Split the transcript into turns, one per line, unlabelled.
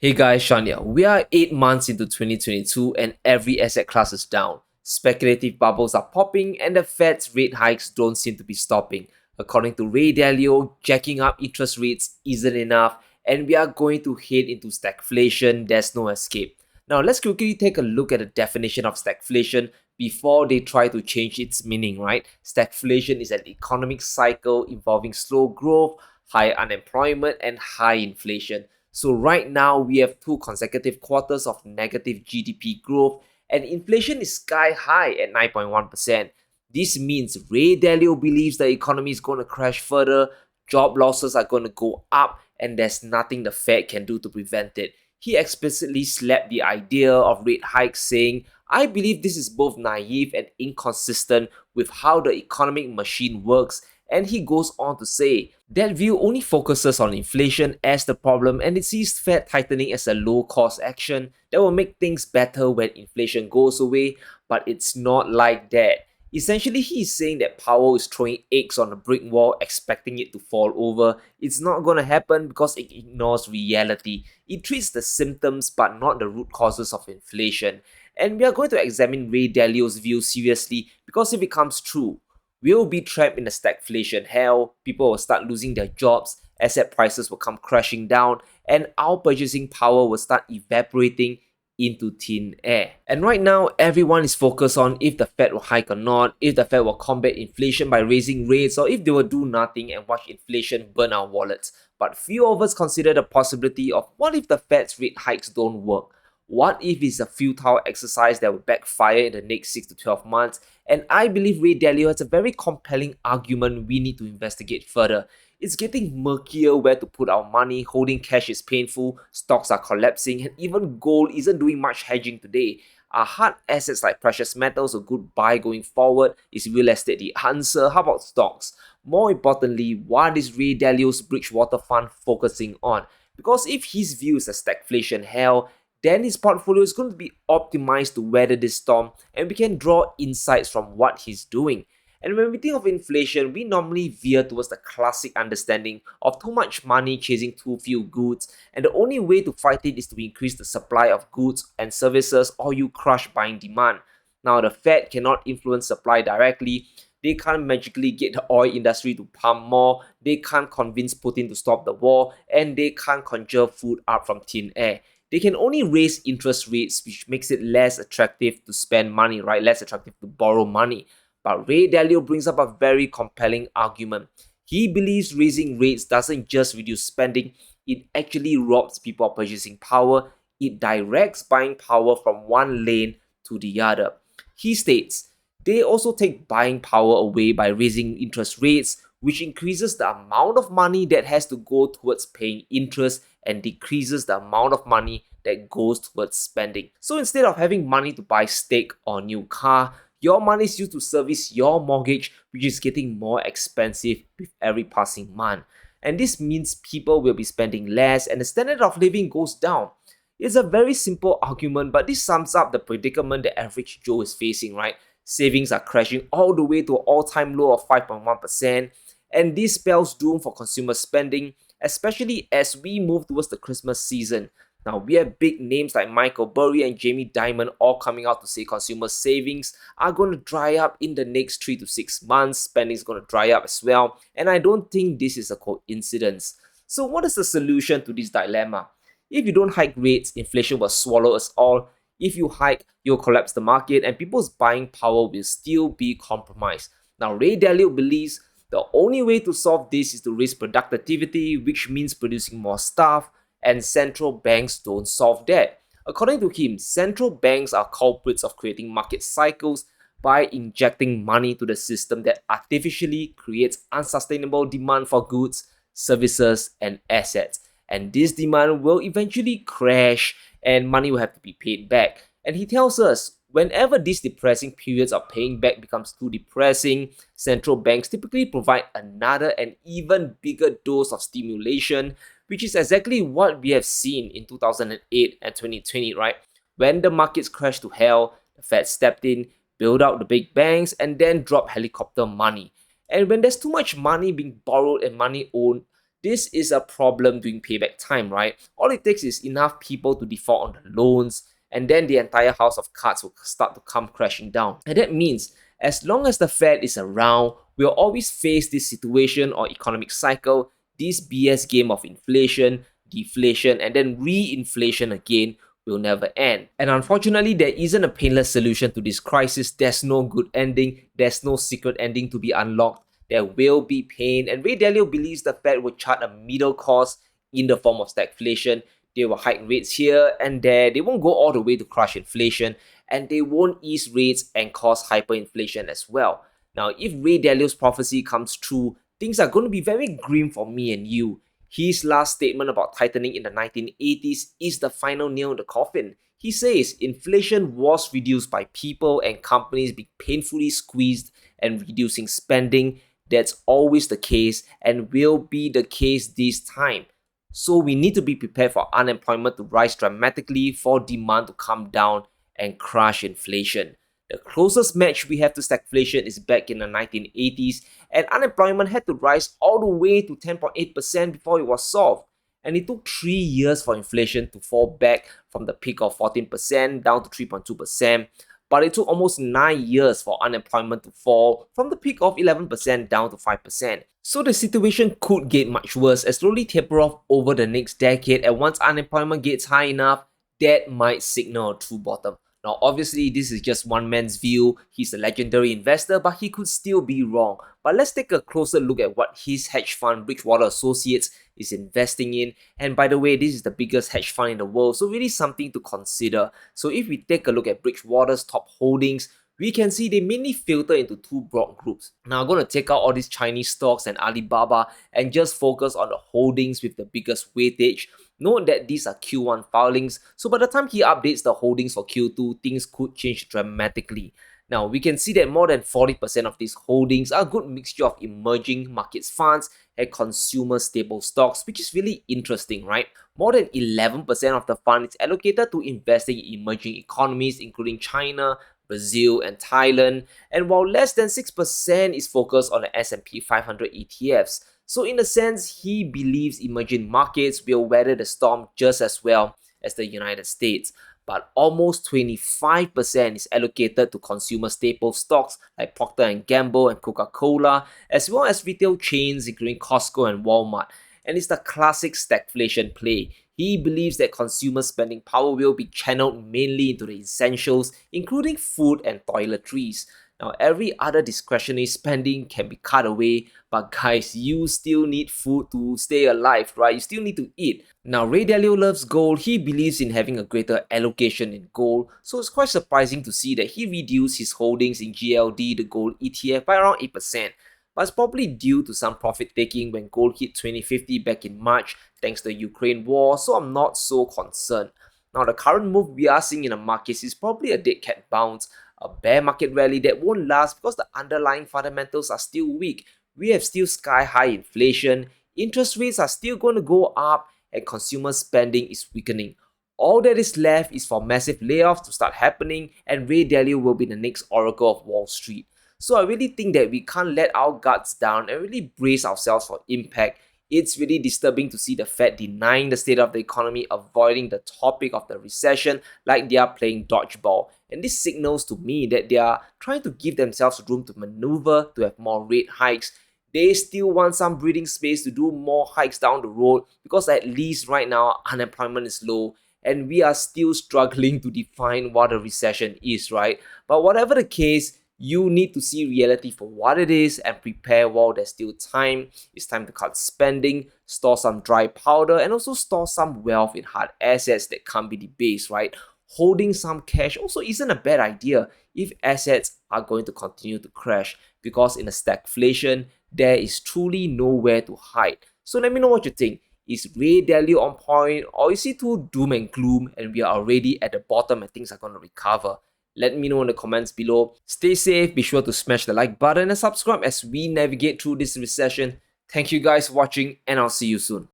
Hey guys, Sean here. We are 8 months into 2022 and every asset class is down. Speculative bubbles are popping and the Fed's rate hikes don't seem to be stopping. According to Ray Dalio, jacking up interest rates isn't enough and we are going to head into stagflation. There's no escape. Now let's quickly take a look at the definition of stagflation before they try to change its meaning, right? Stagflation is an economic cycle involving slow growth, high unemployment and high inflation. So right now, we have 2 consecutive quarters of negative GDP growth and inflation is sky high at 9.1%. This means Ray Dalio believes the economy is going to crash further, job losses are going to go up, and there's nothing the Fed can do to prevent it. He explicitly slapped the idea of rate hikes, saying, I believe this is both naive and inconsistent with how the economic machine works. And he goes on to say, that view only focuses on inflation as the problem and it sees Fed tightening as a low-cost action that will make things better when inflation goes away, but it's not like that. Essentially, he is saying that Powell is throwing eggs on a brick wall expecting it to fall over. It's not going to happen because it ignores reality. It treats the symptoms but not the root causes of inflation. And we are going to examine Ray Dalio's view seriously because if it comes true, we'll be trapped in a stagflation hell, people will start losing their jobs, asset prices will come crashing down, and our purchasing power will start evaporating into thin air. And right now, everyone is focused on if the Fed will hike or not, if the Fed will combat inflation by raising rates, or if they will do nothing and watch inflation burn our wallets. But few of us consider the possibility of what if the Fed's rate hikes don't work? What if it's a futile exercise that will backfire in the next 6 to 12 months? And I believe Ray Dalio has a very compelling argument we need to investigate further. It's getting murkier where to put our money, holding cash is painful, stocks are collapsing, and even gold isn't doing much hedging today. Are hard assets like precious metals a good buy going forward? Is real estate the answer? How about stocks? More importantly, what is Ray Dalio's Bridgewater Fund focusing on? Because if his view is a stagflation hell, then his portfolio is going to be optimized to weather this storm and we can draw insights from what he's doing. And when we think of inflation, we normally veer towards the classic understanding of too much money chasing too few goods, and the only way to fight it is to increase the supply of goods and services or you crush buying demand. Now, the Fed cannot influence supply directly. They can't magically get the oil industry to pump more, they can't convince Putin to stop the war, and they can't conjure food up from thin air. They can only raise interest rates, which makes it less attractive to spend money, right? Less attractive to borrow money. But Ray Dalio brings up a very compelling argument. He believes raising rates doesn't just reduce spending, it actually robs people of purchasing power. It directs buying power from one lane to the other. He states, they also take buying power away by raising interest rates, which increases the amount of money that has to go towards paying interest and decreases the amount of money that goes towards spending. So instead of having money to buy steak or new car, your money is used to service your mortgage, which is getting more expensive with every passing month. And this means people will be spending less and the standard of living goes down. It's a very simple argument, but this sums up the predicament the average Joe is facing, right? Savings are crashing all the way to an all-time low of 5.1%, and this spells doom for consumer spending, especially as we move towards the Christmas season. Now, we have big names like Michael Burry and Jamie Dimon all coming out to say consumer savings are going to dry up in the next 3 to 6 months. Spending is going to dry up as well, and I don't think this is a coincidence. So what is the solution to this dilemma? If you don't hike rates, inflation will swallow us all. If you hike, you'll collapse the market and people's buying power will still be compromised. Now, Ray Dalio believes the only way to solve this is to raise productivity, which means producing more stuff, and central banks don't solve that. According to him, central banks are culprits of creating market cycles by injecting money to the system that artificially creates unsustainable demand for goods, services, and assets. And this demand will eventually crash and money will have to be paid back. And he tells us, whenever these depressing periods of paying back becomes too depressing, central banks typically provide another and even bigger dose of stimulation, which is exactly what we have seen in 2008 and 2020, right? When the markets crashed to hell, the Fed stepped in, bailed out the big banks, and then dropped helicopter money. And when there's too much money being borrowed and money owned, this is a problem during payback time, right? All it takes is enough people to default on the loans, and then the entire house of cards will start to come crashing down. And that means as long as the Fed is around, we'll always face this situation or economic cycle, this BS game of inflation, deflation, and then reinflation again will never end. And unfortunately, there isn't a painless solution to this crisis. There's no good ending, there's no secret ending to be unlocked. There will be pain, and Ray Dalio believes the Fed will chart a middle course in the form of stagflation. They will hike rates here and there. They won't go all the way to crush inflation, and they won't ease rates and cause hyperinflation as well. Now, if Ray Dalio's prophecy comes true, things are going to be very grim for me and you. His last statement about tightening in the 1980s is the final nail in the coffin. He says inflation was reduced by people and companies being painfully squeezed and reducing spending. That's always the case and will be the case this time. So we need to be prepared for unemployment to rise dramatically, for demand to come down and crush inflation. The closest match we have to stagflation is back in the 1980s, and unemployment had to rise all the way to 10.8% before it was solved. And it took 3 years for inflation to fall back from the peak of 14% down to 3.2%. But it took almost 9 years for unemployment to fall from the peak of 11% down to 5%. So the situation could get much worse and slowly taper off over the next decade, and once unemployment gets high enough, that might signal a true bottom. Now obviously this is just one man's view, he's a legendary investor, but he could still be wrong. But let's take a closer look at what his hedge fund Bridgewater Associates is investing in. And by the way, this is the biggest hedge fund in the world, so really something to consider. So if we take a look at Bridgewater's top holdings, we can see they mainly filter into two broad groups. Now I'm going to take out all these Chinese stocks and Alibaba and just focus on the holdings with the biggest weightage. Note that these are Q1 filings, so by the time he updates the holdings for Q2, things could change dramatically. Now we can see that more than 40% of these holdings are a good mixture of emerging markets funds and consumer staple stocks, which is really interesting, right? More than 11% of the fund is allocated to investing in emerging economies including China, Brazil, and Thailand, and while less than 6% is focused on the S&P 500 ETFs. So in a sense, he believes emerging markets will weather the storm just as well as the United States. But almost 25% is allocated to consumer staple stocks like Procter & Gamble and Coca-Cola, as well as retail chains including Costco and Walmart. And it's the classic stagflation play. He believes that consumer spending power will be channeled mainly into the essentials, including food and toiletries. Now, every other discretionary spending can be cut away, but guys, you still need food to stay alive, right? You still need to eat. Now, Ray Dalio loves gold. He believes in having a greater allocation in gold, so it's quite surprising to see that he reduced his holdings in GLD, the gold ETF, by around 8%. But it's probably due to some profit taking when gold hit 2050 back in March thanks to the Ukraine war, so I'm not so concerned. Now, the current move we are seeing in the markets is probably a dead cat bounce, a bear market rally that won't last because the underlying fundamentals are still weak. We have still sky-high inflation, interest rates are still going to go up, and consumer spending is weakening. All that is left is for massive layoffs to start happening, and Ray Dalio will be the next oracle of Wall Street. So I really think that we can't let our guards down and really brace ourselves for impact. It's really disturbing to see the Fed denying the state of the economy, avoiding the topic of the recession like they are playing dodgeball. And this signals to me that they are trying to give themselves room to maneuver, to have more rate hikes. They still want some breathing space to do more hikes down the road because at least right now unemployment is low and we are still struggling to define what a recession is, right? But whatever the case, you need to see reality for what it is and prepare while there's still time. It's time to cut spending, store some dry powder, and also store some wealth in hard assets that can't be debased, right? Holding some cash also isn't a bad idea if assets are going to continue to crash, because in a stagflation, there is truly nowhere to hide. So let me know what you think. Is Ray Dalio on point, or is he too doom and gloom and we are already at the bottom and things are going to recover? Let me know in the comments below. Stay safe, be sure to smash the like button and subscribe as we navigate through this recession. Thank you guys for watching, and I'll see you soon.